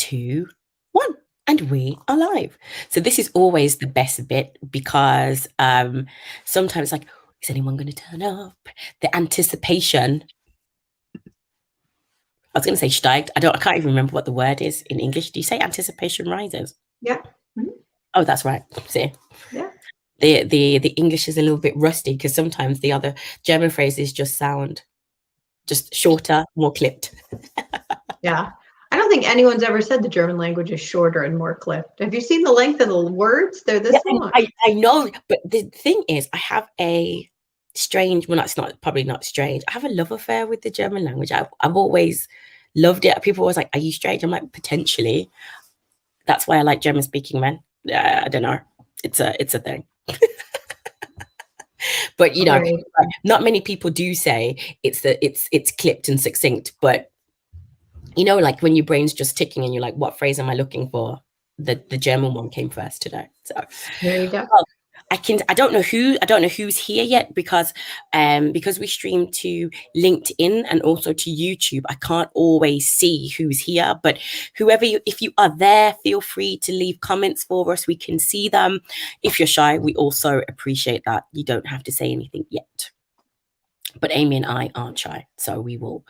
2, 1. And we are live. So this is always the best bit because sometimes like, is anyone going to turn up? The anticipation. I was going to say steigt. I can't even remember what the word is in English. Do you say anticipation rises? Yeah. Mm-hmm. Oh, that's right. See? Yeah. The English is a little bit rusty because sometimes the other German phrases just sound just shorter, more clipped. Yeah. I don't think anyone's ever said the German language is shorter and more clipped. Have you seen the length of the words? They're this long. I know, but the thing is, I have a strange, well, it's not probably not strange. I have a love affair with the German language. I've always loved it. People always like, are you strange? I'm like, potentially. That's why I like German speaking men. I don't know. It's a thing. But you know, not many people do say it's clipped and succinct, but you know, like when your brain's just ticking and you're like, what phrase am I looking for? The German one came first today. So there you go. Well, I don't know who's here yet because we stream to LinkedIn and also to YouTube. I can't always see who's here, but if you are there, feel free to leave comments for us. We can see them. If you're shy, we also appreciate that. You don't have to say anything yet. But Amy and I aren't shy, so we will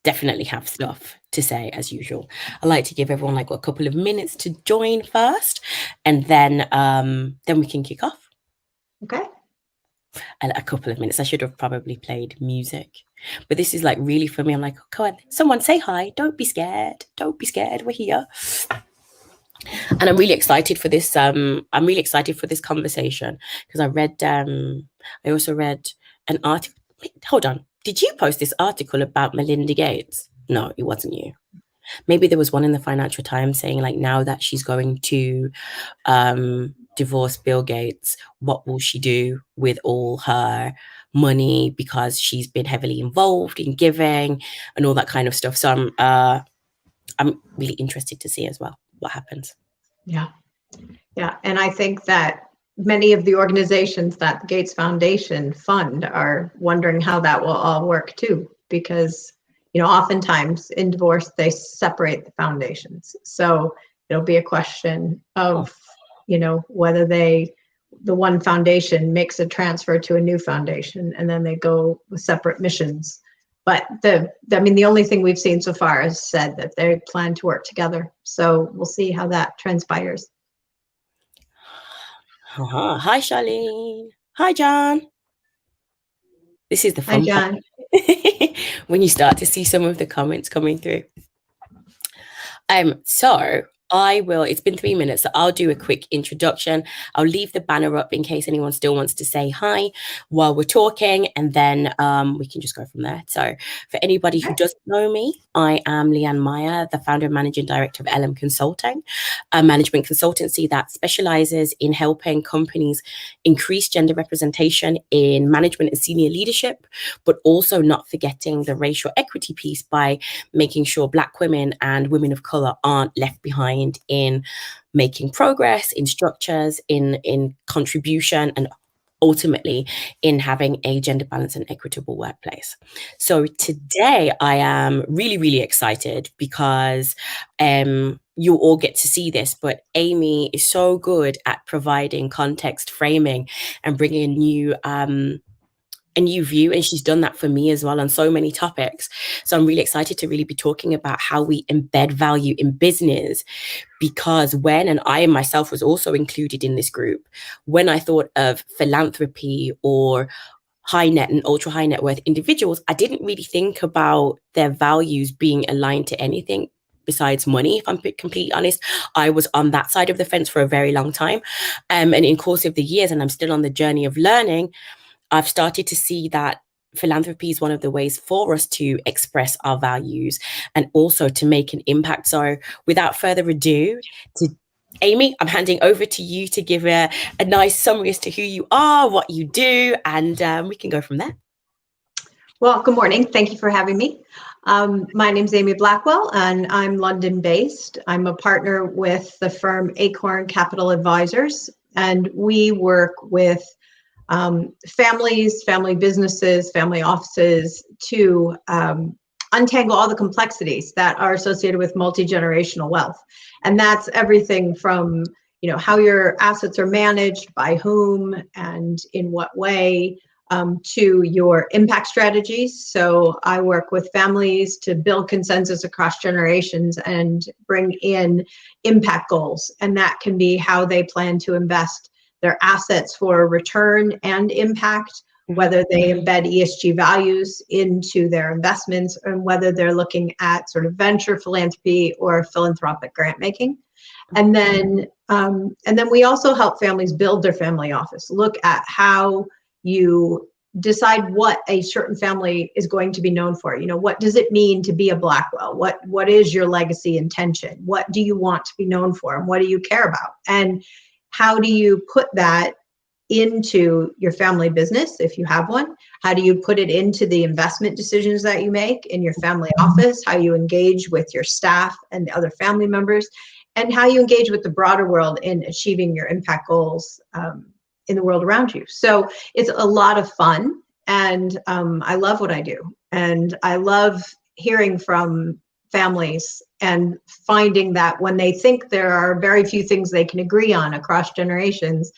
definitely have stuff to say as usual. I like to give everyone like a couple of minutes to join first, and then we can kick off. Okay. And a couple of minutes. I should have probably played music, but this is like really for me. I'm like, oh, come on, someone say hi. Don't be scared. Don't be scared. We're here. And I'm really excited for this. I'm really excited for this conversation because I also read an article. Hold on. Did you post this article about Melinda Gates? No, it wasn't you. Maybe there was one in the Financial Times saying like, now that she's going to divorce Bill Gates, what will she do with all her money because she's been heavily involved in giving and all that kind of stuff. So I'm really interested to see as well what happens. Yeah. And I think that many of the organizations that the Gates Foundation fund are wondering how that will all work too, because oftentimes in divorce they separate the foundations. So it'll be a question of whether the one foundation makes a transfer to a new foundation and then they go with separate missions. But the only thing we've seen so far is said that they plan to work together. So we'll see how that transpires. Hi, Charlene. Hi, John. This is the fun part when you start to see some of the comments coming through. So it's been 3 minutes, so I'll do a quick introduction. I'll leave the banner up in case anyone still wants to say hi while we're talking, and then we can just go from there. So for anybody who doesn't know me, I am Leanne Meyer, the founder and managing director of LM Consulting, a management consultancy that specializes in helping companies increase gender representation in management and senior leadership, but also not forgetting the racial equity piece by making sure Black women and women of color aren't left behind in making progress, in structures, in contribution, and ultimately in having a gender balanced and equitable workplace. So today I am really, really excited because you all get to see this, but Amy is so good at providing context framing and bringing a new view, and she's done that for me as well on so many topics. So I'm really excited to really be talking about how we embed value in business, because and I myself was also included in this group, when I thought of philanthropy or high net and ultra high net worth individuals, I didn't really think about their values being aligned to anything besides money. If I'm completely honest, I was on that side of the fence for a very long time. And in course of the years, and I'm still on the journey of learning, I've started to see that philanthropy is one of the ways for us to express our values and also to make an impact. So without further ado, Amy, I'm handing over to you to give a nice summary as to who you are, what you do, and we can go from there. Well, good morning. Thank you for having me. My name is Amy Blackwell, and I'm London-based. I'm a partner with the firm Acorn Capital Advisers, and we work with families, family businesses, family offices to untangle all the complexities that are associated with multi-generational wealth. And that's everything from, how your assets are managed, by whom, and in what way, to your impact strategies. So I work with families to build consensus across generations and bring in impact goals. And that can be how they plan to invest their assets for return and impact, whether they embed ESG values into their investments, and whether they're looking at sort of venture philanthropy or philanthropic grant making. And then we also help families build their family office, look at how you decide what a certain family is going to be known for. What does it mean to be a Blackwell? What is your legacy intention? What do you want to be known for? And what do you care about? And how do you put that into your family business, if you have one? How do you put it into the investment decisions that you make in your family office? How you engage with your staff and the other family members, and how you engage with the broader world in achieving your impact goals in the world around you. So it's a lot of fun, and I love what I do. And I love hearing from families and finding that when they think there are very few things they can agree on across generations,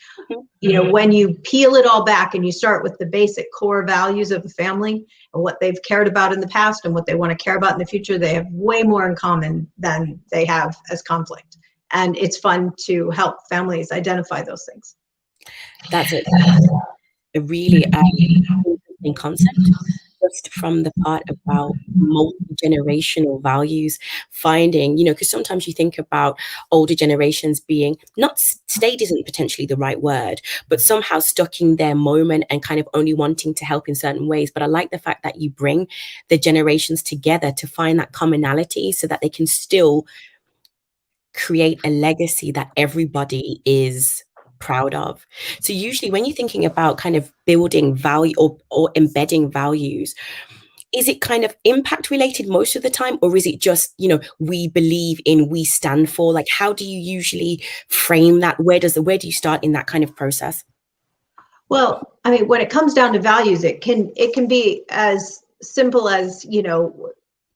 when you peel it all back and you start with the basic core values of the family and what they've cared about in the past and what they want to care about in the future, they have way more in common than they have as conflict. And it's fun to help families identify those things. That's a really interesting concept, just from the part about multi-generational values, finding, because sometimes you think about older generations being not stayed isn't potentially the right word, but somehow stuck in their moment and kind of only wanting to help in certain ways. But I like the fact that you bring the generations together to find that commonality so that they can still create a legacy that everybody is proud of. So usually when you're thinking about kind of building value or embedding values, is it kind of impact related most of the time, or is it just, we believe in, we stand for? Like, how do you usually frame that? Where do you start in that kind of process? Well, I mean, when it comes down to values, it can be as simple as,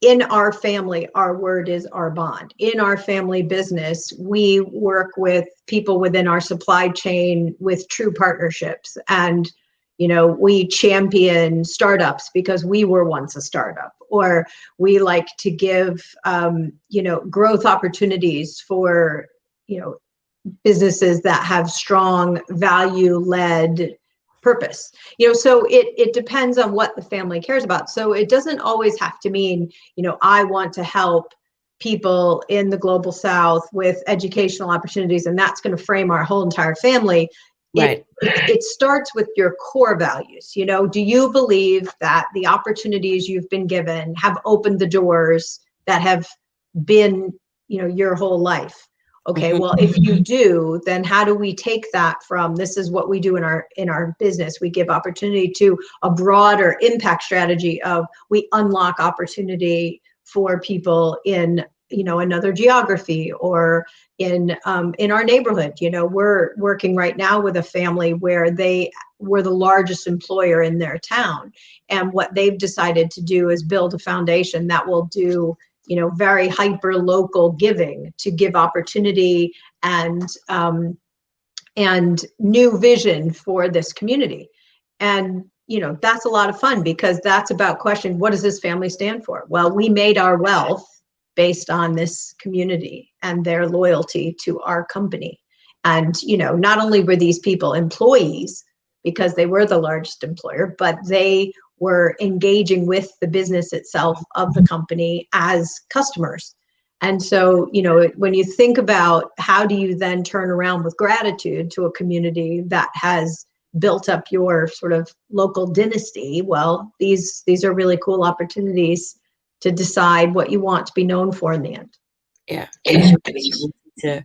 in our family, our word is our bond. In our family business, we work with people within our supply chain with true partnerships. And, we champion startups because we were once a startup. Or we like to give, growth opportunities for, businesses that have strong value-led purpose. So it depends on what the family cares about. So it doesn't always have to mean, I want to help people in the global South with educational opportunities, and that's going to frame our whole entire family. Right. It starts with your core values. Do you believe that the opportunities you've been given have opened the doors that have been, your whole life? Okay, well, if you do, then how do we take that from this is what we do in our business? We give opportunity to a broader impact strategy of we unlock opportunity for people in another geography or in our neighborhood. We're working right now with a family where they were the largest employer in their town, and what they've decided to do is build a foundation that will do very hyper local giving to give opportunity and new vision for this community. And, that's a lot of fun because that's about questioning, what does this family stand for? Well, we made our wealth based on this community and their loyalty to our company. And, not only were these people employees because they were the largest employer, but they were engaging with the business itself of the company as customers. And so, when you think about how do you then turn around with gratitude to a community that has built up your sort of local dynasty, well, these are really cool opportunities to decide what you want to be known for in the end. Yeah. And to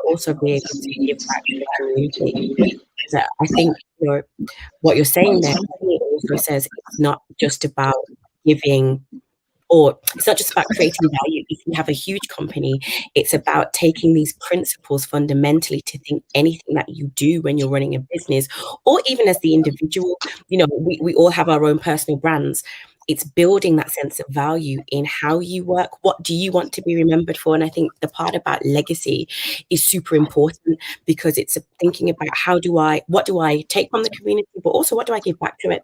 also be able to give back to the community. So I think what you're saying there also says it's not just about giving, or it's not just about creating value. If you have a huge company, it's about taking these principles fundamentally to think anything that you do when you're running a business, or even as the individual. We all have our own personal brands. it's building that sense of value in how you work. What do you want to be remembered for? And I think the part about legacy is super important, because it's thinking about what do I take from the community, but also what do I give back to it?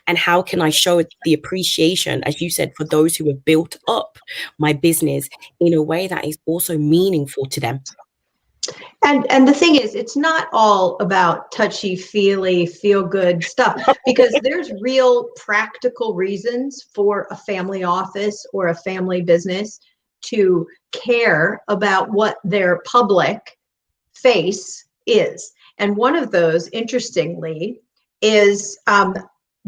And how can I show the appreciation, as you said, for those who have built up my business in a way that is also meaningful to them? And the thing is, it's not all about touchy-feely, feel-good stuff, because there's real practical reasons for a family office or a family business to care about what their public face is. And one of those, interestingly, is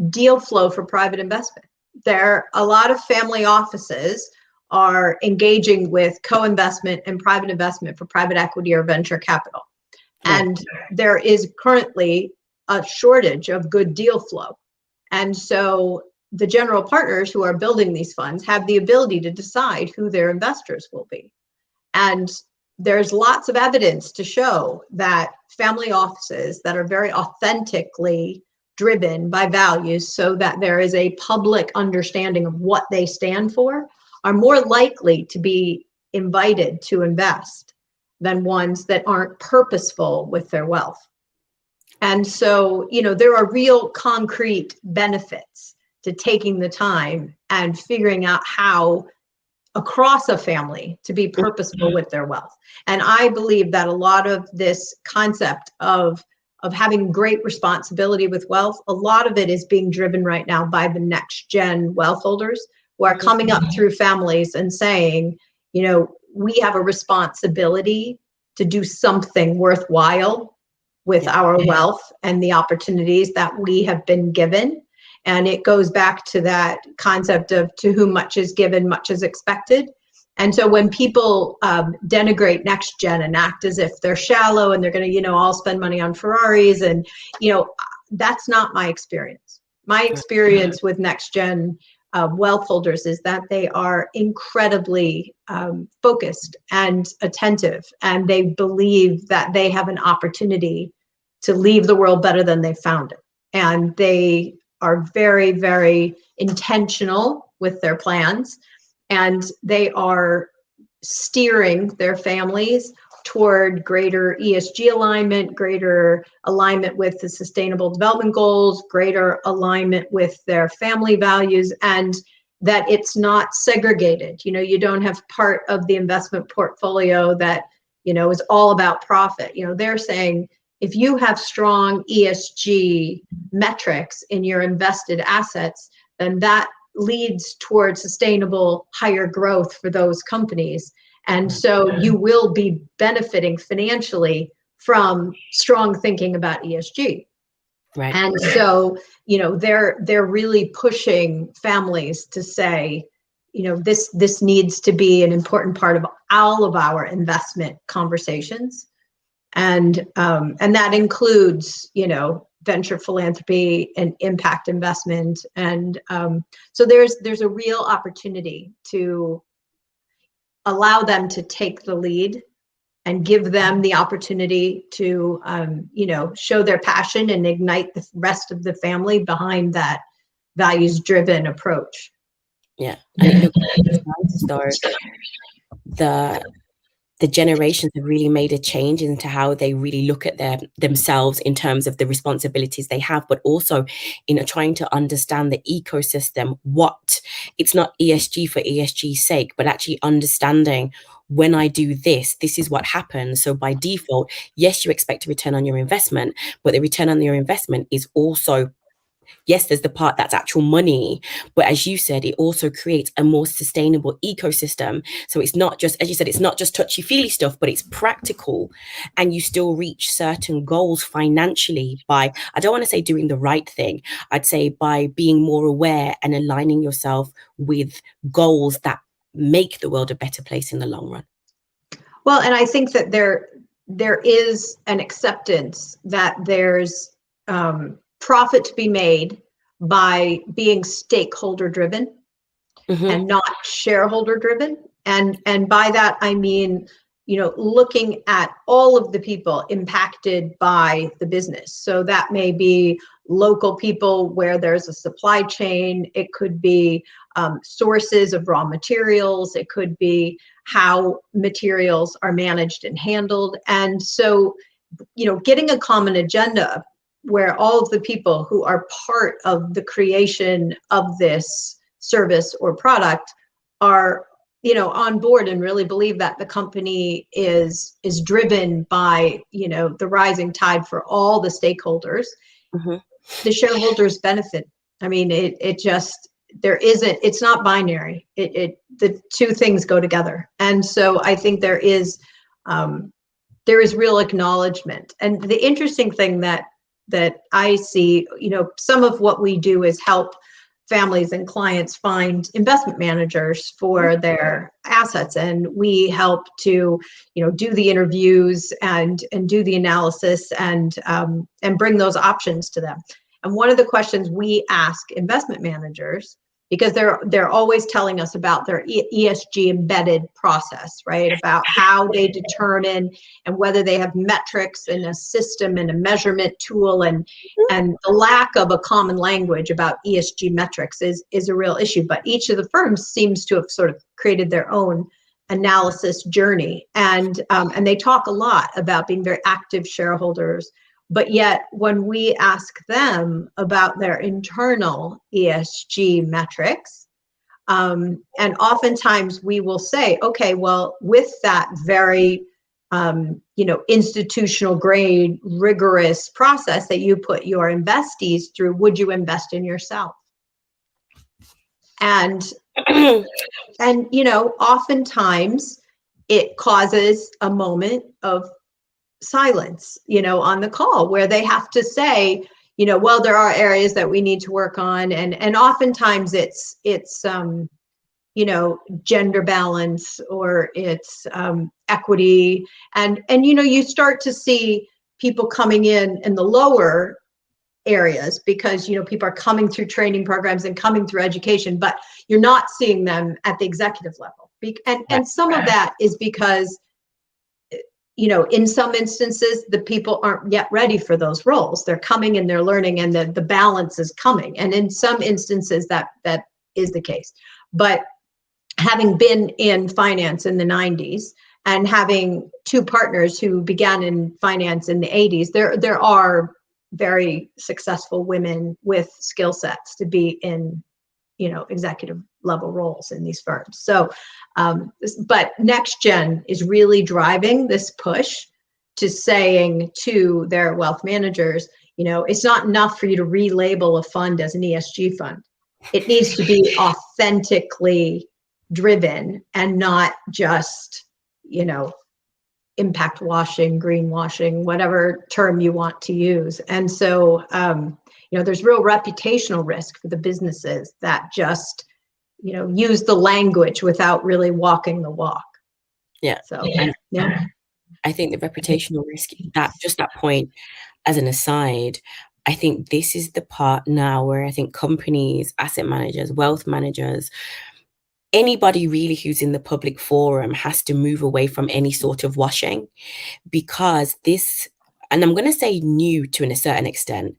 deal flow for private investment. There are a lot of family offices are engaging with co-investment and private investment for private equity or venture capital. And there is currently a shortage of good deal flow. And so the general partners who are building these funds have the ability to decide who their investors will be. And there's lots of evidence to show that family offices that are very authentically driven by values, so that there is a public understanding of what they stand for, are more likely to be invited to invest than ones that aren't purposeful with their wealth. And so, there are real concrete benefits to taking the time and figuring out how across a family to be purposeful with their wealth. And I believe that a lot of this concept of having great responsibility with wealth, a lot of it is being driven right now by the next gen wealth holders who are coming up through families and saying, we have a responsibility to do something worthwhile with our wealth and the opportunities that we have been given. And it goes back to that concept of to whom much is given, much is expected. And so when people denigrate next gen and act as if they're shallow and they're going to, all spend money on Ferraris, and, that's not my experience. My experience with next gen wealth holders is that they are incredibly focused and attentive, and they believe that they have an opportunity to leave the world better than they found it. And they are very, very intentional with their plans, and they are steering their families toward greater ESG alignment, greater alignment with the Sustainable Development Goals, greater alignment with their family values, and that it's not segregated. You don't have part of the investment portfolio that, is all about profit. They're saying, if you have strong ESG metrics in your invested assets, then that leads towards sustainable higher growth for those companies. And so you will be benefiting financially from strong thinking about ESG. Right. And so, they're really pushing families to say, this needs to be an important part of all of our investment conversations. And that includes, venture philanthropy and impact investment. And so there's a real opportunity to allow them to take the lead and give them the opportunity to, show their passion and ignite the rest of the family behind that values-driven approach. Yeah, and it looks as though the generations have really made a change into how they really look at themselves in terms of the responsibilities they have, but also in trying to understand the ecosystem. It's not ESG for ESG's sake, but actually understanding, when I do this is what happens. So by default, yes, you expect a return on your investment, but the return on your investment is also, yes, there's the part that's actual money, but as you said, it also creates a more sustainable ecosystem. So it's not just, as you said, it's not just touchy-feely stuff, but it's practical, and you still reach certain goals financially by, I don't want to say doing the right thing, I'd say by being more aware and aligning yourself with goals that make the world a better place in the long run. Well, and I think that there is an acceptance that there's profit to be made by being stakeholder driven and not shareholder driven. And by that, I mean, looking at all of the people impacted by the business. So that may be local people where there's a supply chain. It could be sources of raw materials. It could be how materials are managed and handled. And so, getting a common agenda where all of the people who are part of the creation of this service or product are on board and really believe that the company is driven by the rising tide for all the stakeholders. Mm-hmm. The shareholders benefit. I mean, it's not binary. The two things go together. And so I think there is real acknowledgement. And the interesting thing that I see, some of what we do is help families and clients find investment managers for their assets, and we help to do the interviews and do the analysis and bring those options to them. And one of the questions we ask investment managers, because they're always telling us about their ESG embedded process, right? About how they determine and whether they have metrics and a system and a measurement tool, and the lack of a common language about ESG metrics is a real issue. But each of the firms seems to have sort of created their own analysis journey, and they talk a lot about being very active shareholders. But yet, when we ask them about their internal ESG metrics, and oftentimes we will say, okay, well, with that very, institutional grade, rigorous process that you put your investees through, would you invest in yourself? And oftentimes it causes a moment of silence, on the call, where they have to say, well, there are areas that we need to work on, and oftentimes it's gender balance, or it's equity, and you start to see people coming in the lower areas, because people are coming through training programs and coming through education, but you're not seeing them at the executive level, and some of that is because in some instances, the people aren't yet ready for those roles. They're coming and they're learning, and the balance is coming. And in some instances, that is the case. But having been in finance in the 90s and having two partners who began in finance in the 80s, there are very successful women with skill sets to be in executive level roles in these firms. So, but Next Gen is really driving this push to saying to their wealth managers, it's not enough for you to relabel a fund as an ESG fund. It needs to be authentically driven and not just, impact washing, greenwashing, whatever term you want to use. And so, there's real reputational risk for the businesses that just, use the language without really walking the walk. Yeah. So, I think the reputational risk, that point, as an aside, I think this is the part now where I think companies, asset managers, wealth managers, anybody really who's in the public forum has to move away from any sort of washing, because this, and I'm going to say new to a certain extent,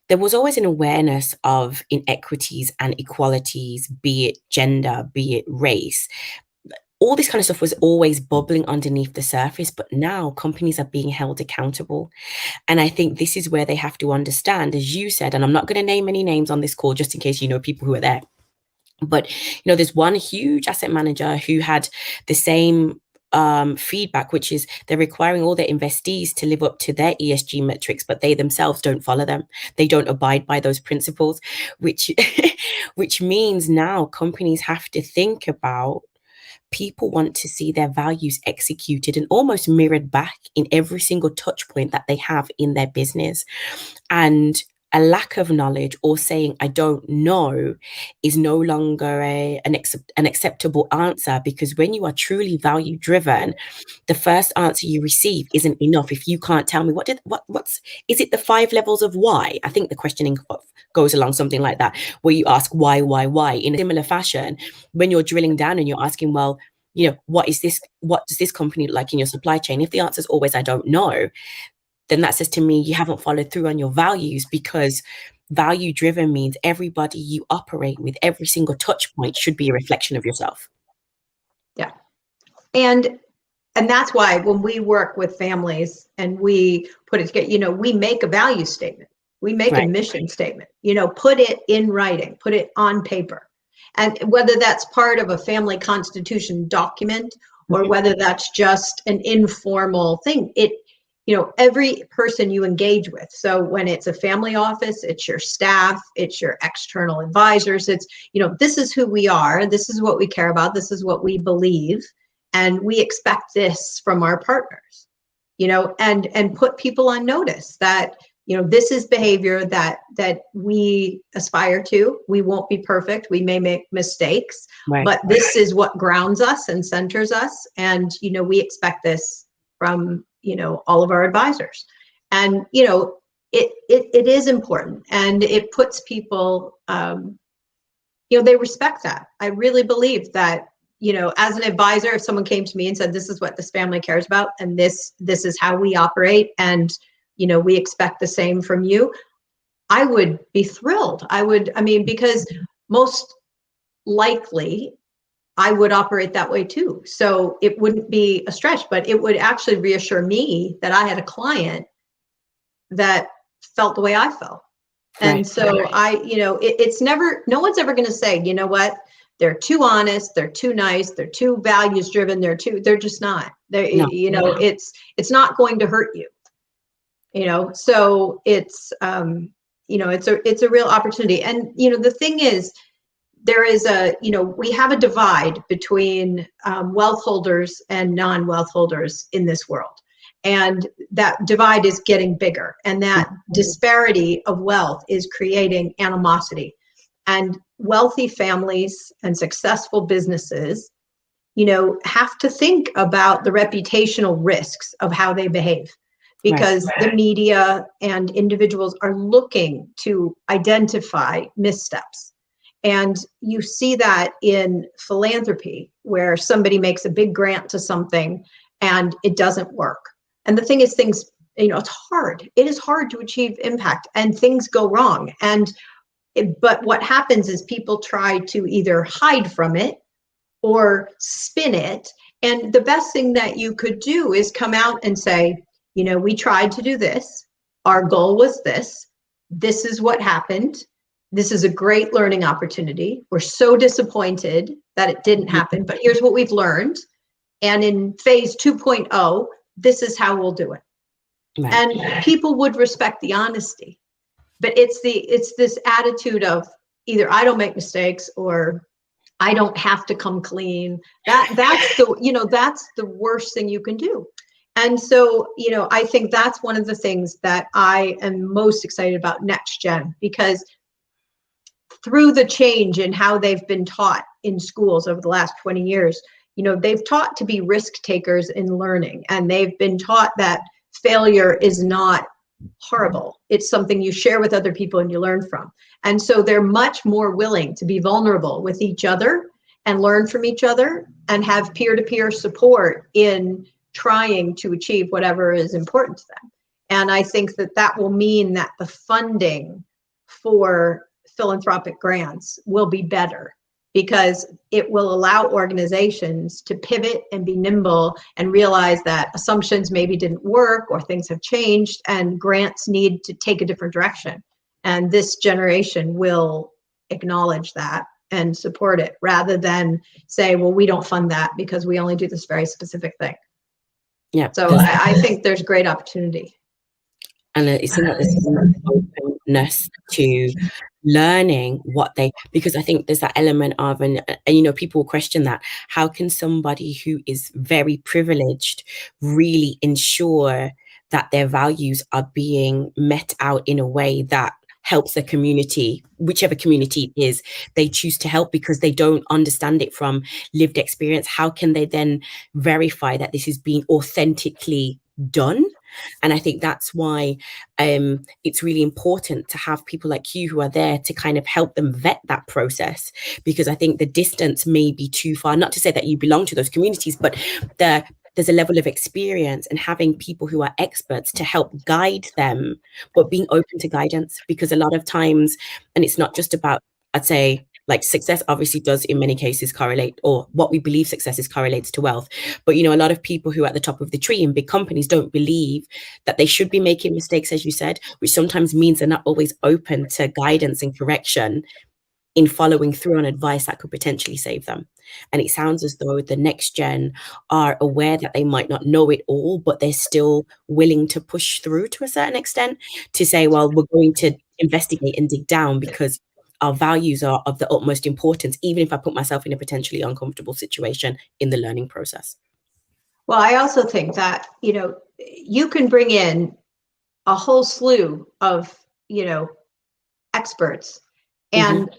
there was always an awareness of inequities and equalities, be it gender, be it race. All this kind of stuff was always bubbling underneath the surface, but now companies are being held accountable. And I think this is where they have to understand, as you said, and I'm not going to name any names on this call just in case people who are there. But, there's one huge asset manager who had the same feedback, which is they're requiring all their investees to live up to their ESG metrics, but they themselves don't follow them. They don't abide by those principles, which means now companies have to think about, people want to see their values executed and almost mirrored back in every single touch point that they have in their business. And a lack of knowledge or saying I don't know is no longer an acceptable answer, because when you are truly value driven, the first answer you receive isn't enough if you can't tell me what's is it the 5 levels of why? I think the questioning goes along something like that, where you ask why in a similar fashion. When you're drilling down and you're asking, well, what does this company look like in your supply chain? If the answer is always I don't know, then that says to me you haven't followed through on your values, because value driven means everybody you operate with, every single touch point should be a reflection of yourself. Yeah. And that's why when we work with families and we put it together, we make a value statement. We make a mission statement, put it in writing, put it on paper. And whether that's part of a family constitution document or whether that's just an informal thing, every person you engage with. So when it's a family office, it's your staff, it's your external advisors, it's, this is who we are, this is what we care about, this is what we believe, and we expect this from our partners, and put people on notice that, this is behavior that we aspire to. We won't be perfect. We may make mistakes, but this is what grounds us and centers us. And, we expect this from, all of our advisors. And, it is important, and it puts people, they respect that. I really believe that, as an advisor, if someone came to me and said, this is what this family cares about, and this is how we operate, and we expect the same from you, I would be thrilled. Because most likely I would operate that way too. So it wouldn't be a stretch, but it would actually reassure me that I had a client that felt the way I felt. And so it's never, no one's ever going to say, you know what, they're too honest, they're too nice, they're too values driven, they're just not. It's not going to hurt you. So it's, it's a real opportunity. And, the thing is, there is we have a divide between wealth holders and non-wealth holders in this world. And that divide is getting bigger. And that disparity of wealth is creating animosity. And wealthy families and successful businesses, have to think about the reputational risks of how they behave. Because the media and individuals are looking to identify missteps. And you see that in philanthropy, where somebody makes a big grant to something and it doesn't work. And the thing is, things, it's hard. It is hard to achieve impact, and things go wrong. But what happens is people try to either hide from it or spin it. And the best thing that you could do is come out and say, we tried to do this. Our goal was this. This is what happened. This is a great learning opportunity. We're so disappointed that it didn't happen, but here's what we've learned. And in phase 2.0, this is how we'll do it. And people would respect the honesty. But it's this attitude of either I don't make mistakes or I don't have to come clean. That's the worst thing you can do. And so, I think that's one of the things that I am most excited about next gen, because through the change in how they've been taught in schools over the last 20 years, they've taught to be risk takers in learning, and they've been taught that failure is not horrible. It's something you share with other people and you learn from. And so they're much more willing to be vulnerable with each other and learn from each other and have peer-to-peer support in trying to achieve whatever is important to them. And I think that will mean that the funding for philanthropic grants will be better, because it will allow organizations to pivot and be nimble and realize that assumptions maybe didn't work or things have changed and grants need to take a different direction. And this generation will acknowledge that and support it, rather than say, well, we don't fund that because we only do this very specific thing. Yeah. So I think there's great opportunity. And it's not this openness to learning because I think there's that element of, and people question that, how can somebody who is very privileged really ensure that their values are being met out in a way that helps the community, whichever community it is they choose to help, because they don't understand it from lived experience? How can they then verify that this is being authentically done? And I think that's why it's really important to have people like you who are there to kind of help them vet that process, because I think the distance may be too far. Not to say that you belong to those communities, but the there's a level of experience, and having people who are experts to help guide them, but being open to guidance, because a lot of times, and it's not just about, I'd say, like, success obviously does in many cases correlate, or what we believe success is correlates to wealth. But, you know, a lot of people who are at the top of the tree in big companies don't believe that they should be making mistakes, as you said, which sometimes means they're not always open to guidance and correction in following through on advice that could potentially save them. And it sounds as though the next gen are aware that they might not know it all, but they're still willing to push through to a certain extent to say, well, we're going to investigate and dig down because our values are of the utmost importance, even if I put myself in a potentially uncomfortable situation in the learning process. Well, I also think that, you know, you can bring in a whole slew of, you know, experts, and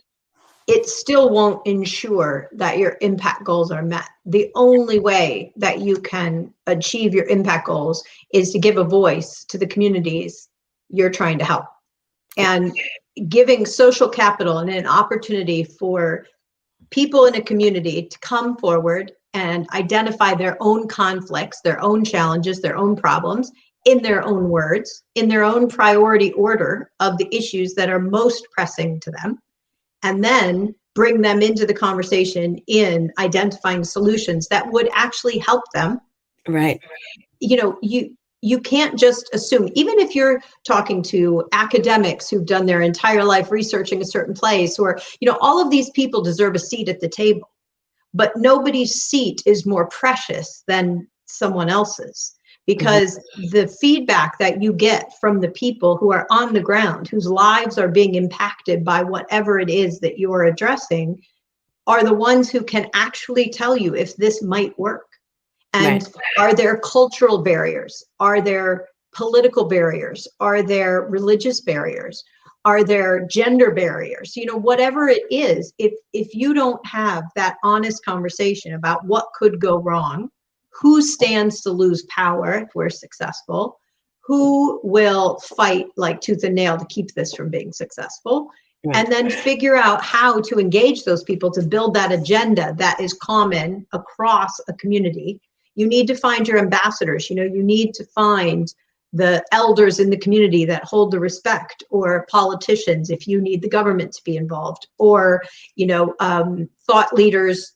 it still won't ensure that your impact goals are met. The only way that you can achieve your impact goals is to give a voice to the communities you're trying to help. And giving social capital and an opportunity for people in a community to come forward and identify their own conflicts, their own challenges, their own problems, in their own words, in their own priority order of the issues that are most pressing to them, and then bring them into the conversation in identifying solutions that would actually help them. Right. You know, you can't just assume, even if you're talking to academics who've done their entire life researching a certain place, or, you know, all of these people deserve a seat at the table, but nobody's seat is more precious than someone else's, because the feedback that you get from the people who are on the ground, whose lives are being impacted by whatever it is that you're addressing, are the ones who can actually tell you if this might work. And are there cultural barriers? Are there political barriers? Are there religious barriers? Are there gender barriers? You know, whatever it is, if you don't have that honest conversation about what could go wrong, who stands to lose power if we're successful, who will fight like tooth and nail to keep this from being successful, and then figure out how to engage those people to build that agenda that is common across a community. You need to find your ambassadors. You know, you need to find the elders in the community that hold the respect, or politicians if you need the government to be involved, or, you know, thought leaders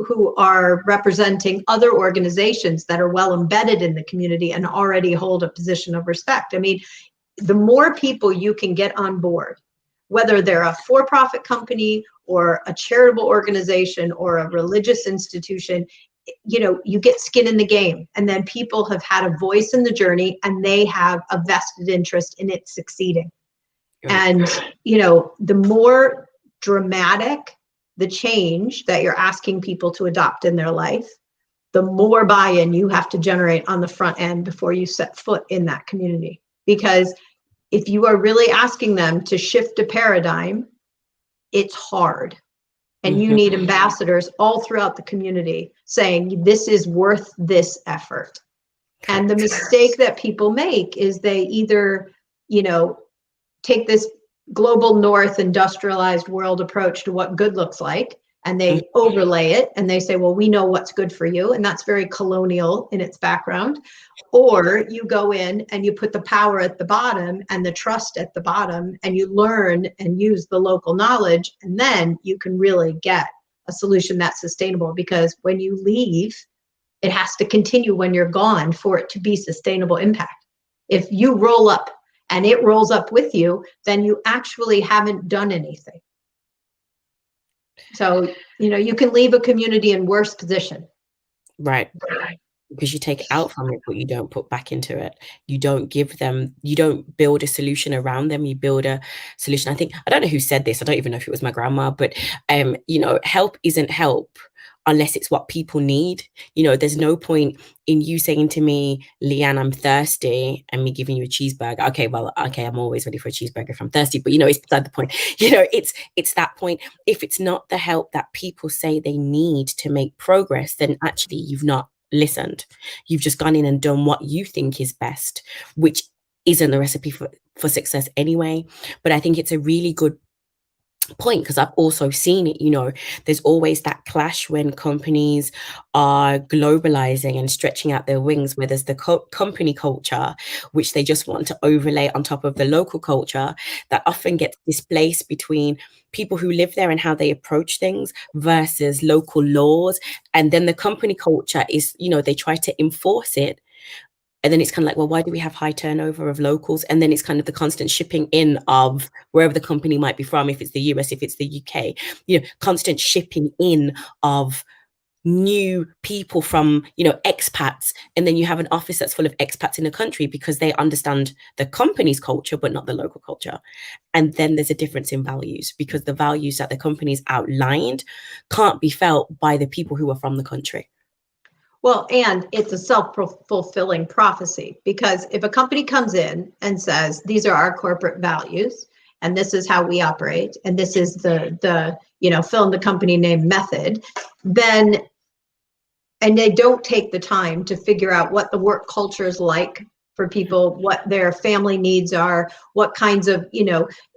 who are representing other organizations that are well embedded in the community and already hold a position of respect. I mean, the more people you can get on board, whether they're a for-profit company or a charitable organization or a religious institution, you know, you get skin in the game, and then people have had a voice in the journey and they have a vested interest in it succeeding. And, you know, the more dramatic the change that you're asking people to adopt in their life, the more buy-in you have to generate on the front end before you set foot in that community. Because if you are really asking them to shift a paradigm, it's hard. And you need ambassadors all throughout the community saying, this is worth this effort. And the mistake that people make is they either, you know, take this global north industrialized world approach to what good looks like, and they overlay it and they say, well, we know what's good for you. And that's very colonial in its background. Or you go in and you put the power at the bottom and the trust at the bottom, and you learn and use the local knowledge, and then you can really get a solution that's sustainable. Because when you leave, it has to continue when you're gone for it to be sustainable impact. If you roll up and it rolls up with you, then you actually haven't done anything. So, you know, you can leave a community in worse position. Right. Because you take out from it, but you don't put back into it. You don't give them, you don't build a solution around them. You build a solution. I don't know who said this. I don't even know if it was my grandma, but, you know, help isn't help unless it's what people need. You know, there's no point in you saying to me, Leanne, I'm thirsty, and me giving you a cheeseburger. Okay, well, okay, I'm always ready for a cheeseburger if I'm thirsty, but, you know, it's beside the point. You know, it's that point. If it's not the help that people say they need to make progress, then actually you've not listened. You've just gone in and done what you think is best, which isn't the recipe for success anyway. But I think it's a really good point, because I've also seen it, there's always that clash when companies are globalizing and stretching out their wings, where there's the company culture, which they just want to overlay on top of the local culture, that often gets displaced between people who live there and how they approach things versus local laws. And then the company culture is, they try to enforce it. And then it's kind of like, well, why do we have high turnover of locals? And then it's kind of the constant shipping in of wherever the company might be from, if it's the US, if it's the UK, constant shipping in of new people from, expats. And then you have an office that's full of expats in the country because they understand the company's culture, but not the local culture. And then there's a difference in values, because the values that the company's outlined can't be felt by the people who are from the country. Well, and it's a self-fulfilling prophecy, because if a company comes in and says, these are our corporate values, and this is how we operate, and this is the fill in the company name method, then, and they don't take the time to figure out what the work culture is like for people, what their family needs are, what kinds of,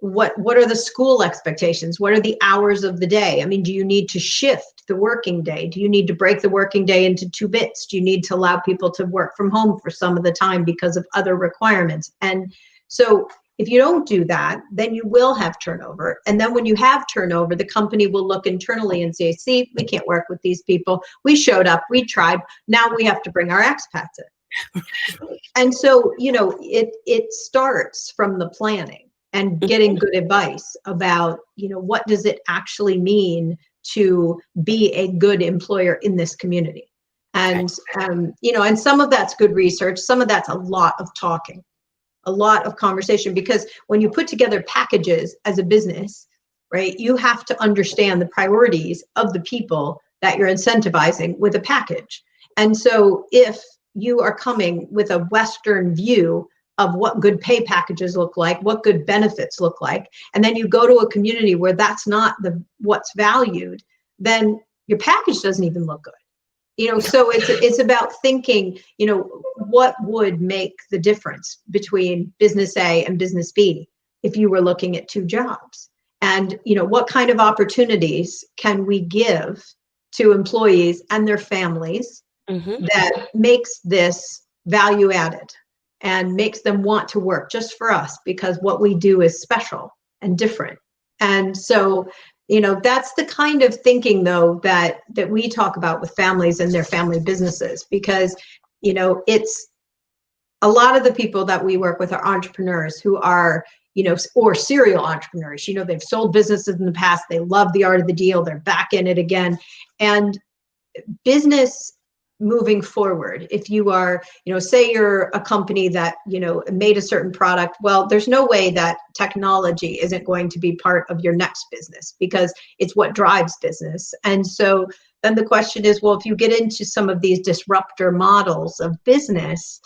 what are the school expectations? What are the hours of the day? I mean, do you need to shift the working day? Do you need to break the working day into 2 bits? Do you need to allow people to work from home for some of the time because of other requirements? And so if you don't do that, then you will have turnover. And then when you have turnover, the company will look internally and say, see, we can't work with these people. We showed up, we tried, now we have to bring our expats in. And so, it starts from the planning and getting good advice about, what does it actually mean to be a good employer in this community? And, and some of that's good research. Some of that's a lot of talking, a lot of conversation, because when you put together packages as a business, right, you have to understand the priorities of the people that you're incentivizing with a package. And so if you are coming with a Western view of what good pay packages look like, what good benefits look like, and then you go to a community where that's not what's valued, then your package doesn't even look good. So it's about thinking, what would make the difference between business A and business B if you were looking at 2 jobs? And, what kind of opportunities can we give to employees and their families that makes this value added and makes them want to work just for us, because what we do is special and different. And so, that's the kind of thinking, though, that we talk about with families and their family businesses, because, it's a lot of the people that we work with are entrepreneurs who are, or serial entrepreneurs. They've sold businesses in the past. They love the art of the deal. They're back in it again. And business moving forward, if you are, say you're a company that, made a certain product, well, there's no way that technology isn't going to be part of your next business, because it's what drives business. And so then the question is, well, if you get into some of these disruptor models of business,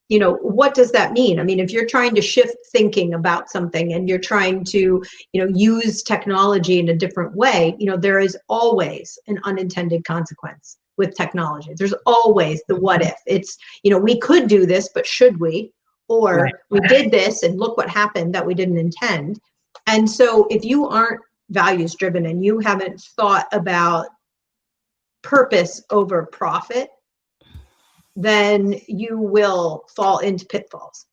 what does that mean? I mean, if you're trying to shift thinking about something and you're trying to, use technology in a different way, there is always an unintended consequence with technology. There's always the what if. It's, we could do this, but should we? Or we did this and look what happened that we didn't intend. And so if you aren't values driven and you haven't thought about purpose over profit, then you will fall into pitfalls.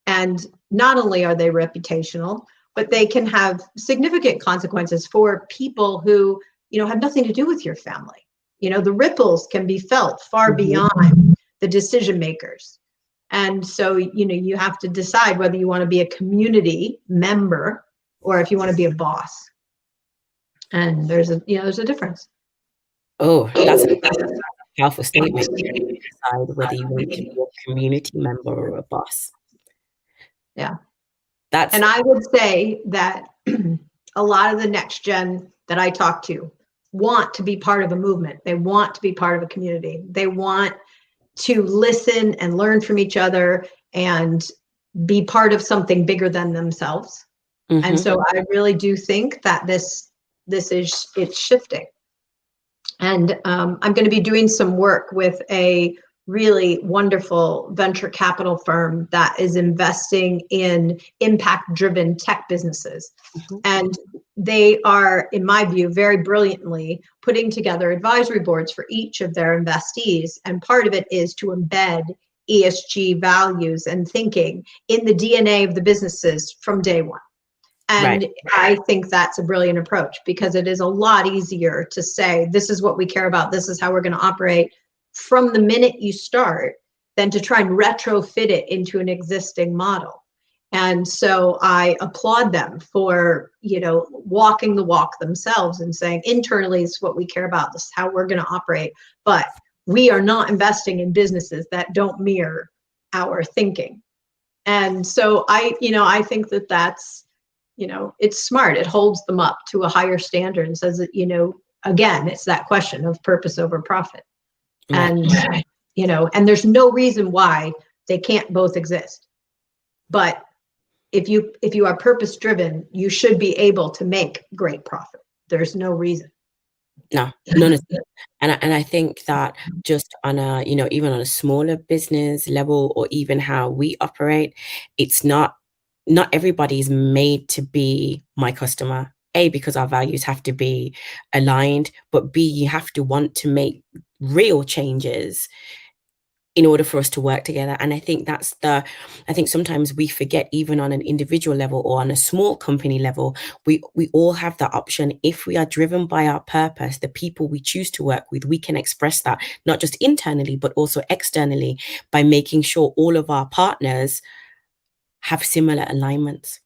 And not only are they reputational, but they can have significant consequences for people who, have nothing to do with your family. The ripples can be felt far beyond the decision makers. And so, you have to decide whether you want to be a community member or if you want to be a boss. And there's a difference. Oh, that's a powerful statement. You decide whether you want to be a community member or a boss. Yeah. And I would say that a lot of the next gen that I talk to want to be part of a movement. They want to be part of a community. They want to listen and learn from each other and be part of something bigger than themselves. And so I really do think that it's shifting. And I'm going to be doing some work with a really wonderful venture capital firm that is investing in impact-driven tech businesses. And they are, in my view, very brilliantly putting together advisory boards for each of their investees. And part of it is to embed ESG values and thinking in the DNA of the businesses from day one. And I think that's a brilliant approach, because it is a lot easier to say, this is what we care about, this is how we're going to operate from the minute you start, than to try and retrofit it into an existing model. And so I applaud them for, walking the walk themselves and saying, internally is what we care about, this is how we're going to operate, but we are not investing in businesses that don't mirror our thinking. And so I think that that's, it's smart. It holds them up to a higher standard and says that, again, it's that question of purpose over profit. And, and there's no reason why they can't both exist. But if you are purpose driven, you should be able to make great profit. There's no reason. No, none of it. And I think that just on a, even on a smaller business level, or even how we operate, it's not everybody's made to be my customer. A, because our values have to be aligned, but B, you have to want to make real changes in order for us to work together. And I think I think sometimes we forget, even on an individual level or on a small company level, we all have that option. If we are driven by our purpose, the people we choose to work with, we can express that, not just internally, but also externally, by making sure all of our partners have similar alignments.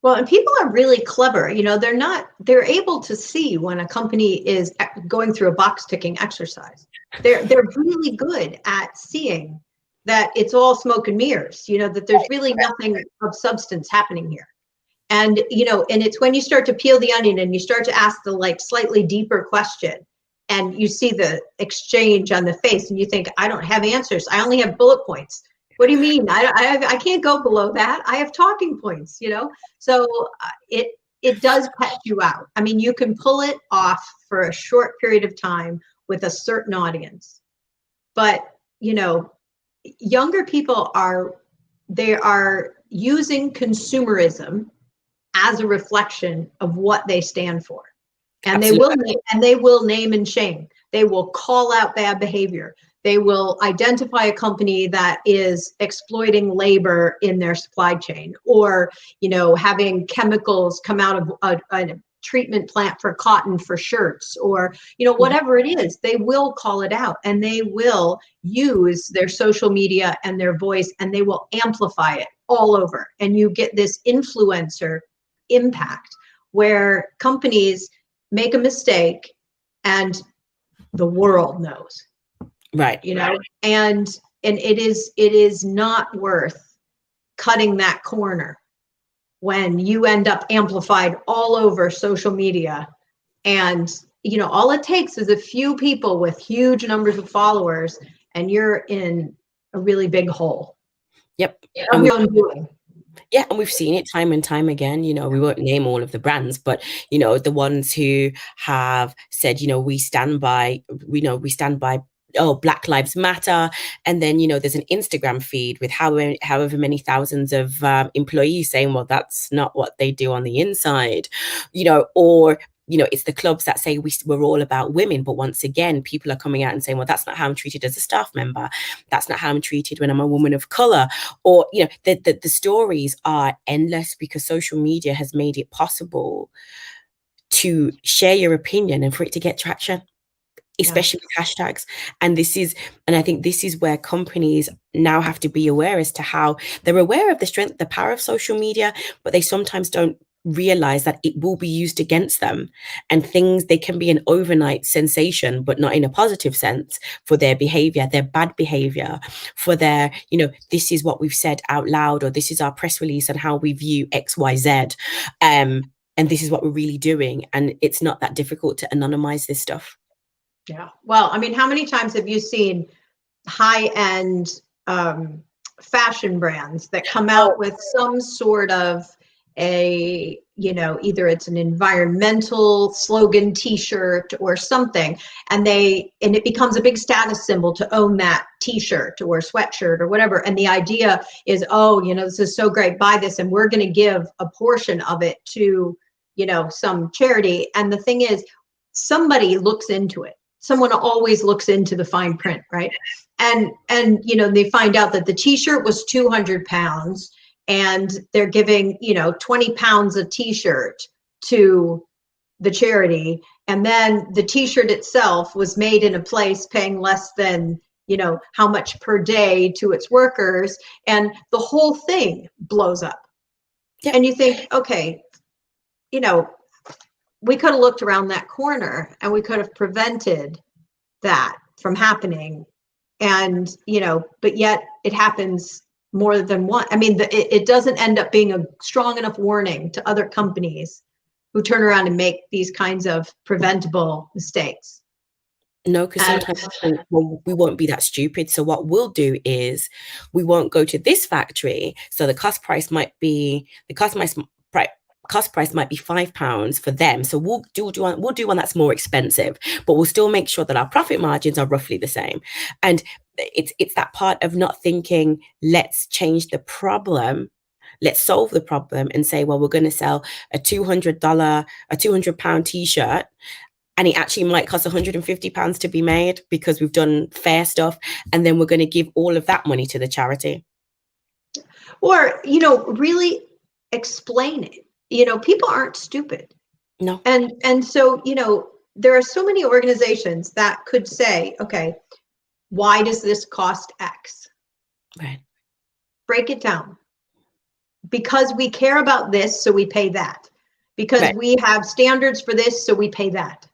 Well, and people are really clever. They're able to see when a company is going through a box ticking exercise. They're really good at seeing that it's all smoke and mirrors, that there's really nothing of substance happening here. And, and it's when you start to peel the onion and you start to ask the slightly deeper question, and you see the exchange on the face and you think, I don't have answers. I only have bullet points. What do you mean? I can't go below that. I have talking points, So it does catch you out. I mean, you can pull it off for a short period of time with a certain audience. But, younger people are using consumerism as a reflection of what they stand for. And they will name and shame. They will call out bad behavior. They will identify a company that is exploiting labor in their supply chain, or, having chemicals come out of a treatment plant for cotton for shirts, or, whatever it is, they will call it out, and they will use their social media and their voice, and they will amplify it all over. And you get this influencer impact where companies make a mistake and the world knows. Right. And it is not worth cutting that corner when you end up amplified all over social media. And, all it takes is a few people with huge numbers of followers, and you're in a really big hole. Yep. Of your own doing. Yeah, and we've seen it time and time again. We won't name all of the brands, but the ones who have said, we stand by Black Lives Matter, and then there's an Instagram feed with however many thousands of employees saying, well, that's not what they do on the inside, or it's the clubs that say we're all about women, but once again, people are coming out and saying, well, that's not how I'm treated as a staff member, that's not how I'm treated when I'm a woman of color, or the stories are endless, because social media has made it possible to share your opinion and for it to get traction, especially with hashtags. And I think this is where companies now have to be aware as to how they're aware of the strength, the power of social media, but they sometimes don't realize that it will be used against them, and they can be an overnight sensation, but not in a positive sense, for their behavior, their bad behavior, for their, this is what we've said out loud, or this is our press release on how we view XYZ. And this is what we're really doing. And it's not that difficult to anonymize this stuff. Yeah. Well, I mean, how many times have you seen high-end fashion brands that come out with some sort of either it's an environmental slogan T-shirt or something, and it becomes a big status symbol to own that T-shirt or sweatshirt or whatever. And the idea is, this is so great, buy this, and we're going to give a portion of it to, some charity. And the thing is, somebody looks into it. Someone always looks into the fine print, right? And they find out that the t-shirt was 200 pounds and they're giving, 20 pounds a t-shirt to the charity. And then the t-shirt itself was made in a place paying less than, how much per day to its workers. And the whole thing blows up. Yeah. And you think, okay, we could have looked around that corner and we could have prevented that from happening. And, but yet it happens more than one. I mean, it doesn't end up being a strong enough warning to other companies who turn around and make these kinds of preventable mistakes. No, because sometimes we won't be that stupid. So what we'll do is we won't go to this factory. So the cost price might be £5 for them. So we'll do one that's more expensive, but we'll still make sure that our profit margins are roughly the same. And it's that part of not thinking, let's change the problem. Let's solve the problem and say, well, we're going to sell a £200 t-shirt. And it actually might cost £150 to be made because we've done fair stuff. And then we're going to give all of that money to the charity. Or, really explain it. People aren't stupid. No. And so, there are so many organizations that could say, okay, why does this cost X? Right. Break it down. Because we care about this, so we pay that. Because right. We have standards for this, so we pay that.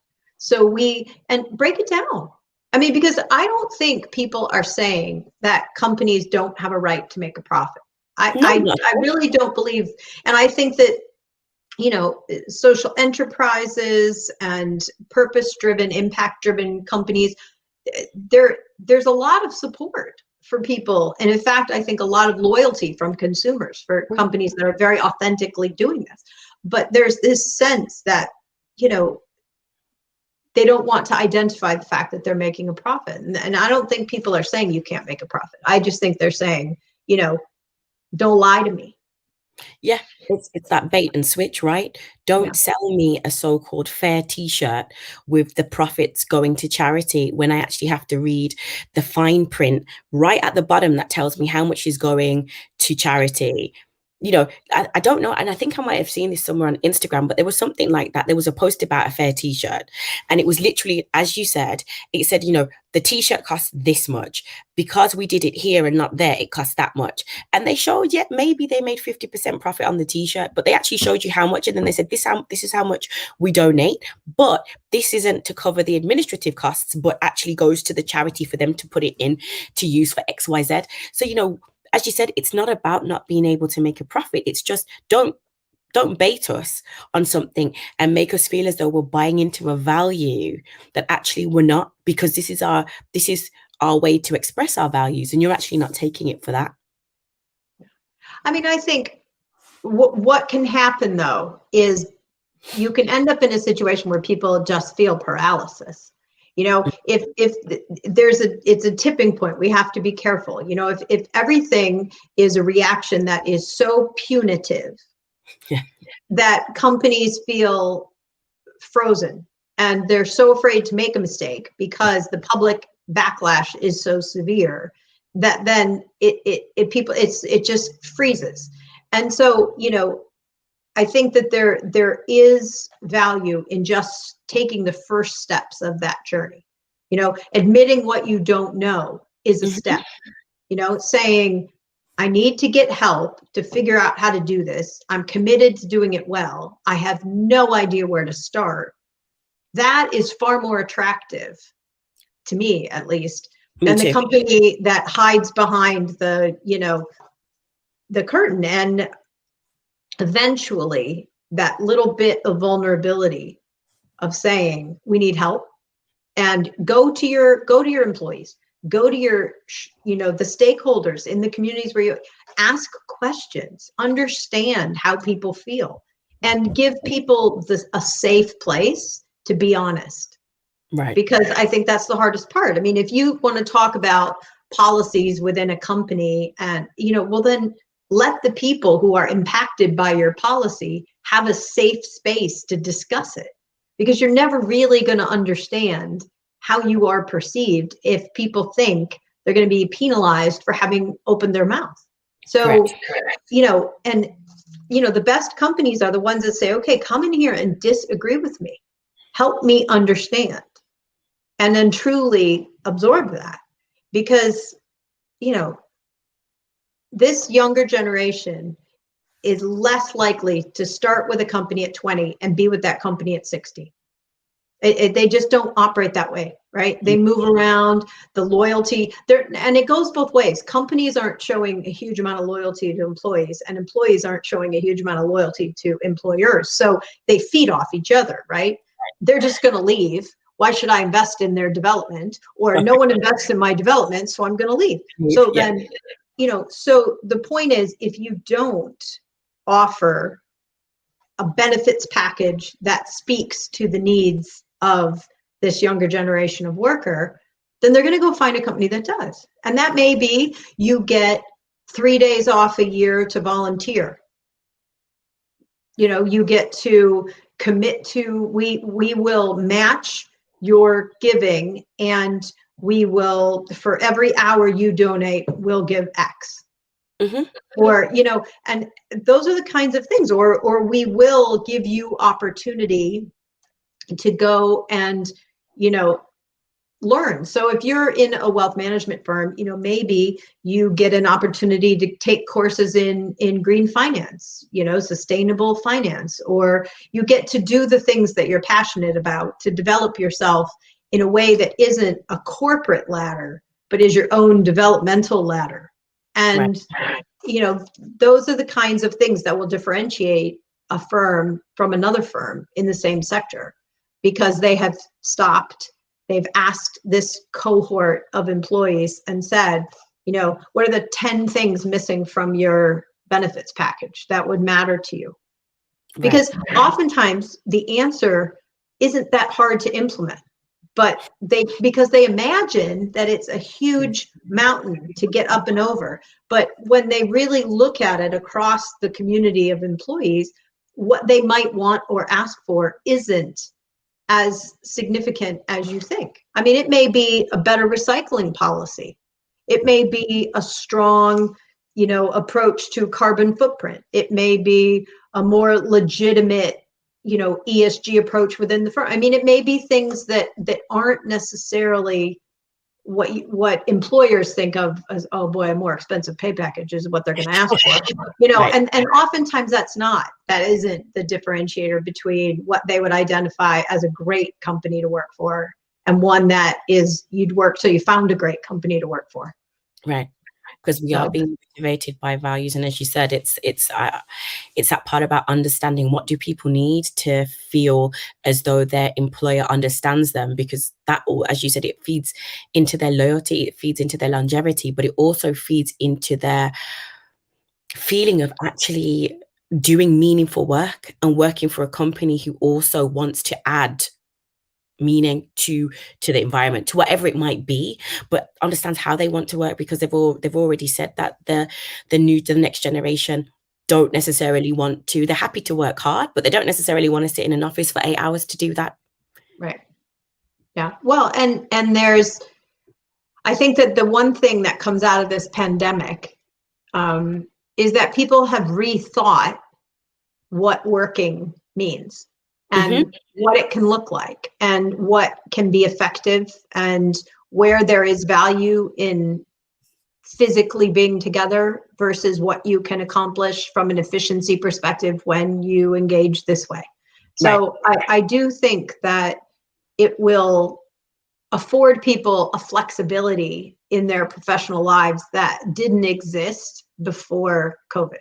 And break it down. I mean, because I don't think people are saying that companies don't have a right to make a profit. I really don't believe, and I think that, social enterprises and purpose-driven, impact-driven companies, there's a lot of support for people. And in fact, I think a lot of loyalty from consumers for companies that are very authentically doing this. But there's this sense that, they don't want to identify the fact that they're making a profit. And I don't think people are saying you can't make a profit. I just think they're saying, don't lie to me. Yeah, it's that bait and switch, right? Don't sell me a so-called fair t-shirt with the profits going to charity when I actually have to read the fine print right at the bottom that tells me how much is going to charity. I don't know. And I think I might have seen this somewhere on Instagram, but there was something like that. There was a post about a fair t-shirt. And it was literally, as you said, it said, the t-shirt costs this much. Because we did it here and not there, it costs that much. And they showed, maybe they made 50% profit on the t-shirt, but they actually showed you how much. And then they said, this is how much we donate. But this isn't to cover the administrative costs, but actually goes to the charity for them to put it in to use for XYZ. So, as you said, it's not about not being able to make a profit. It's just don't bait us on something and make us feel as though we're buying into a value that actually we're not, because this is our way to express our values, and you're actually not taking it for that. I mean, I think what can happen though is you can end up in a situation where people just feel paralysis. If it's a tipping point, we have to be careful. If everything is a reaction that is so punitive that companies feel frozen and they're so afraid to make a mistake because the public backlash is so severe that then it just freezes. And so, I think that there is value in just taking the first steps of that journey. Admitting what you don't know is a step. Saying, I need to get help to figure out how to do this. I'm committed to doing it well. I have no idea where to start. That is far more attractive, to me at least, than the company that hides behind the curtain. And eventually that little bit of vulnerability of saying we need help, and go to your employees, go to your the stakeholders in the communities where you ask questions, understand how people feel, and give people a safe place to be honest. Right. Because I think that's the hardest part. I mean, if you want to talk about policies within a company and, well, then let the people who are impacted by your policy have a safe space to discuss it, because you're never really going to understand how you are perceived if people think they're going to be penalized for having opened their mouth. So, and the best companies are the ones that say, okay, come in here and disagree with me. Help me understand. And then truly absorb that. Because, this younger generation is less likely to start with a company at 20 and be with that company at 60. They just don't operate that way, right? They move around, the loyalty there, and it goes both ways. Companies aren't showing a huge amount of loyalty to employees, and employees aren't showing a huge amount of loyalty to employers. So they feed off each other, right? They're just going to leave. Why should I invest in their development? Or no one invests in my development, so I'm going to leave. So then, so the point is, if you don't offer a benefits package that speaks to the needs of this younger generation of worker, then they're going to go find a company that does. And that may be you get 3 days off a year to volunteer. You get to commit to, we will match your giving, and we will, for every hour you donate, we'll give X. Mm-hmm. Or, and those are the kinds of things, or we will give you opportunity to go and, learn. So if you're in a wealth management firm, maybe you get an opportunity to take courses in green finance, sustainable finance, or you get to do the things that you're passionate about to develop yourself in a way that isn't a corporate ladder, but is your own developmental ladder. And, those are the kinds of things that will differentiate a firm from another firm in the same sector, because they have stopped, they've asked this cohort of employees and said, what are the 10 things missing from your benefits package that would matter to you? Because oftentimes the answer isn't that hard to implement. But because they imagine that it's a huge mountain to get up and over. But when they really look at it across the community of employees, what they might want or ask for isn't as significant as you think. I mean, it may be a better recycling policy. It may be a strong, approach to carbon footprint. It may be a more legitimate ESG approach within the firm. I mean, it may be things that aren't necessarily what employers think of as, oh boy, a more expensive pay package is what they're going to ask for. And oftentimes that isn't the differentiator between what they would identify as a great company to work for and one that is you'd work till you found a great company to work for. Right. Because we are being motivated by values, and as you said, it's that part about understanding what do people need to feel as though their employer understands them, because that, as you said, it feeds into their loyalty, it feeds into their longevity, but it also feeds into their feeling of actually doing meaningful work and working for a company who also wants to add meaning to the environment, to whatever it might be, but understands how they want to work, because they've already said that the next generation don't necessarily want to. They're happy to work hard, but they don't necessarily want to sit in an office for 8 hours to do that. Right. Yeah. Well, and I think that the one thing that comes out of this pandemic is that people have rethought what working means. And what it can look like, and what can be effective, and where there is value in physically being together versus what you can accomplish from an efficiency perspective when you engage this way. So I do think that it will afford people a flexibility in their professional lives that didn't exist before COVID.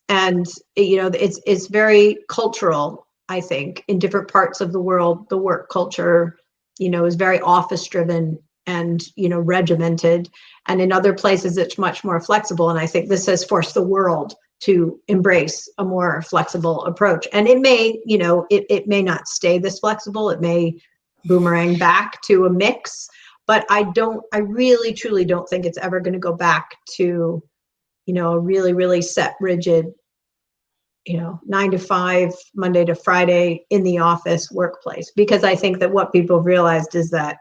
And it's very cultural, I think, in different parts of the world. The work culture, is very office driven and, regimented. And in other places, it's much more flexible. And I think this has forced the world to embrace a more flexible approach. And it may, it may not stay this flexible. It may boomerang back to a mix. But I really, truly don't think it's ever going to go back to a really, really set, rigid, 9 to 5, Monday to Friday in the office workplace. Because I think that what people realized is that,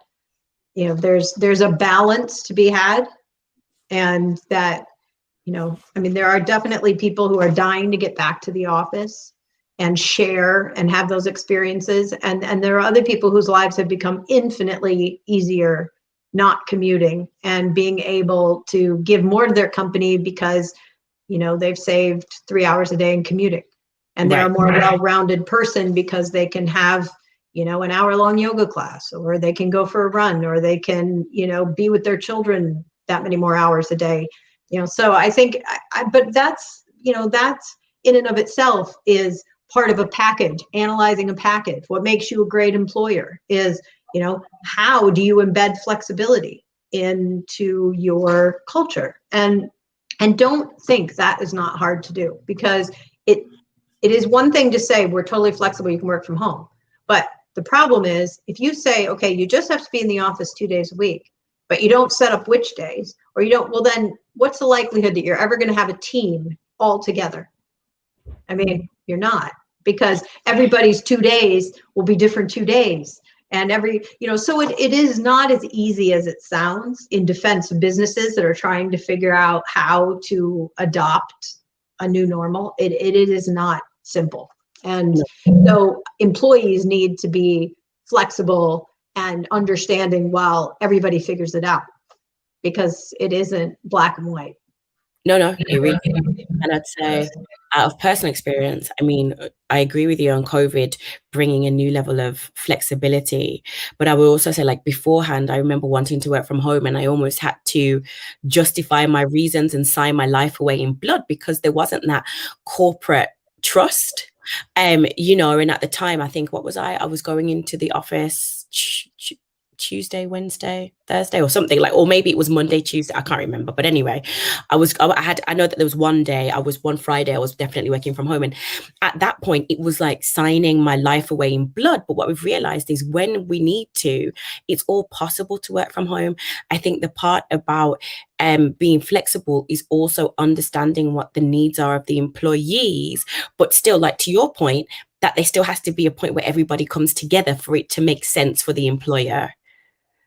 there's a balance to be had, and that, there are definitely people who are dying to get back to the office and share and have those experiences. And there are other people whose lives have become infinitely easier not commuting and being able to give more to their company because, they've saved 3 hours a day in commuting. And they're a more well-rounded person because they can have, an hour-long yoga class, or they can go for a run, or they can, be with their children that many more hours a day. So I think, but that's in and of itself is part of a package, analyzing a package. What makes you a great employer is, how do you embed flexibility into your culture? And don't think that is not hard to do, because it is one thing to say we're totally flexible, you can work from home. But the problem is if you say, okay, you just have to be in the office 2 days a week, but you don't set up which days, or you don't, well then what's the likelihood that you're ever going to have a team all together? I mean, you're not, because everybody's 2 days will be different 2 days. And so it is not as easy as it sounds in defense of businesses that are trying to figure out how to adopt a new normal. It is not simple. And so employees need to be flexible and understanding while everybody figures it out, because it isn't black and white. No, it really is. And I'd say out of personal experience, I agree with you on COVID bringing a new level of flexibility. But I would also say, like, beforehand, I remember wanting to work from home, and I almost had to justify my reasons and sign my life away in blood because there wasn't that corporate trust. And at the time, I think, what was I was going into the office Tuesday, Wednesday, Thursday, or something like, or maybe it was Monday, Tuesday, I can't remember. But anyway, I know that there was one Friday I was definitely working from home. And at that point, it was like signing my life away in blood. But what we've realized is when we need to, it's all possible to work from home. I think the part about being flexible is also understanding what the needs are of the employees, but still, like to your point, that there still has to be a point where everybody comes together for it to make sense for the employer.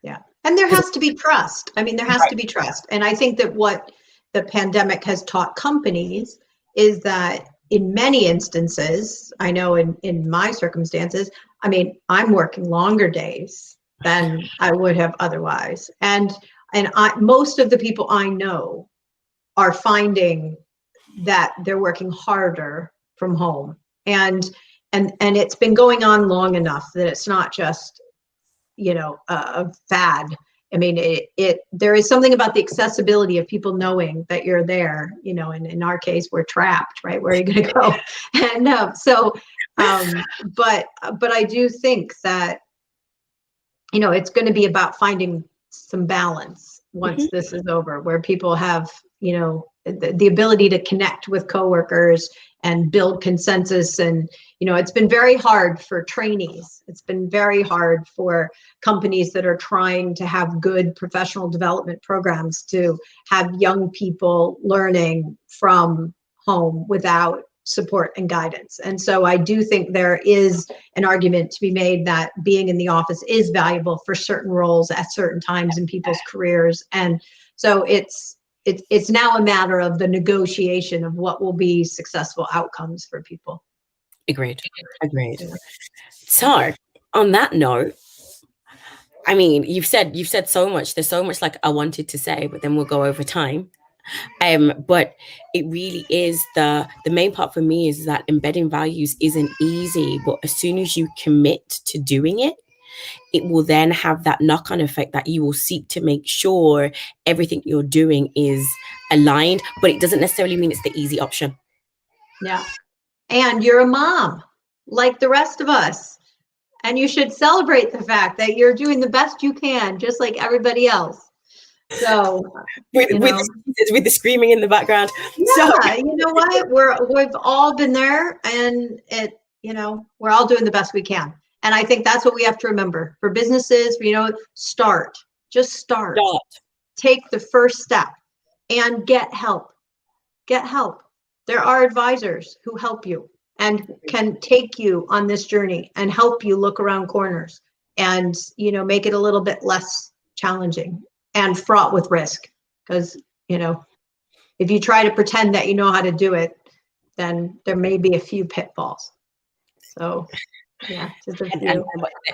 Yeah. And there has to be trust. There has to be trust. And I think that what the pandemic has taught companies is that in many instances, I know in my circumstances, I'm working longer days than I would have otherwise. And most of the people I know are finding that they're working harder from home. And it's been going on long enough that it's not just, a fad. There is something about the accessibility of people knowing that you're there, and in our case, we're trapped, right? Where are you going to go? And but I do think that, it's going to be about finding some balance once this is over, where people have, the ability to connect with coworkers and build consensus. And, it's been very hard for trainees. It's been very hard for companies that are trying to have good professional development programs to have young people learning from home without support and guidance. And so I do think there is an argument to be made that being in the office is valuable for certain roles at certain times in people's careers. And so it's now a matter of the negotiation of what will be successful outcomes for people. Agreed. So on that note, you've said so much. There's so much like I wanted to say, but then we'll go over time. But it really is the main part for me is that embedding values isn't easy, but as soon as you commit to doing it, it will then have that knock-on effect that you will seek to make sure everything you're doing is aligned, but it doesn't necessarily mean it's the easy option. Yeah. And you're a mom like the rest of us. And you should celebrate the fact that you're doing the best you can, just like everybody else. So with the screaming in the background. Yeah, so, you know what? We've all been there, and we're all doing the best we can. And I think that's what we have to remember for businesses. Start. Just start. Take the first step and get help. get help. There are advisors who help you and can take you on this journey and help you look around corners and, you know, make it a little bit less challenging and fraught with risk. Because, you know, if you try to pretend that you know how to do it, then there may be a few pitfalls. So, yeah, just a few. And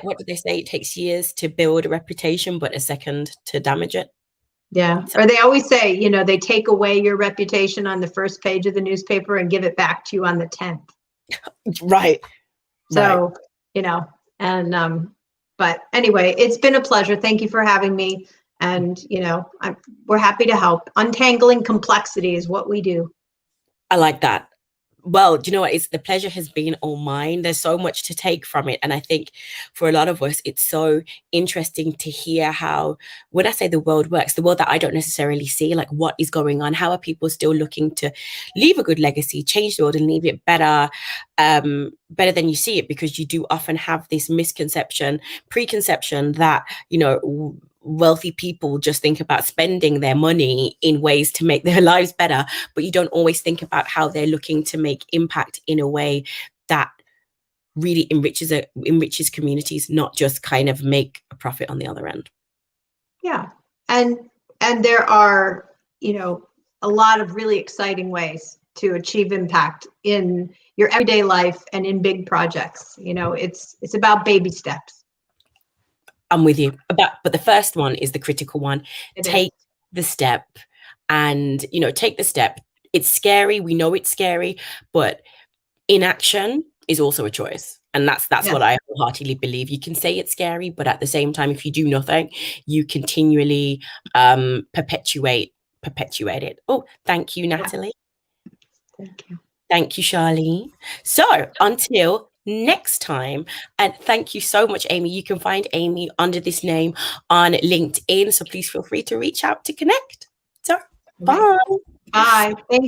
what do they say? It takes years to build a reputation, but a second to damage it. Yeah. Or they always say, you know, they take away your reputation on the first page of the newspaper and give it back to you on the 10th. Right. So, you know, and, but anyway, it's been a pleasure. Thank you for having me. And, you know, we're happy to help. Untangling complexity is what we do. I like that. Well, do you know what? The pleasure has been all mine. There's so much to take from it. And I think for a lot of us, it's so interesting to hear how, when I say the world works, the world that I don't necessarily see, like what is going on, how are people still looking to leave a good legacy, change the world and leave it better, better than you see it, because you do often have this preconception that, you know, wealthy people just think about spending their money in ways to make their lives better, but you don't always think about how they're looking to make impact in a way that really enriches communities, not just kind of make a profit on the other end. Yeah. And there are, you know, a lot of really exciting ways to achieve impact in your everyday life and in big projects. You know, it's about baby steps. I'm with you. But the first one is the critical one. Take the step and, you know, take the step. It's scary. We know it's scary, but inaction is also a choice. And that's what I wholeheartedly believe. You can say it's scary, but at the same time, if you do nothing, you continually perpetuate it. Oh, thank you, Natalie. Thank you. Thank you, Charlene. So until next time, and thank you so much, Amy. You can find Amy under this name on LinkedIn, so please feel free to reach out to connect. So bye. Bye. Thank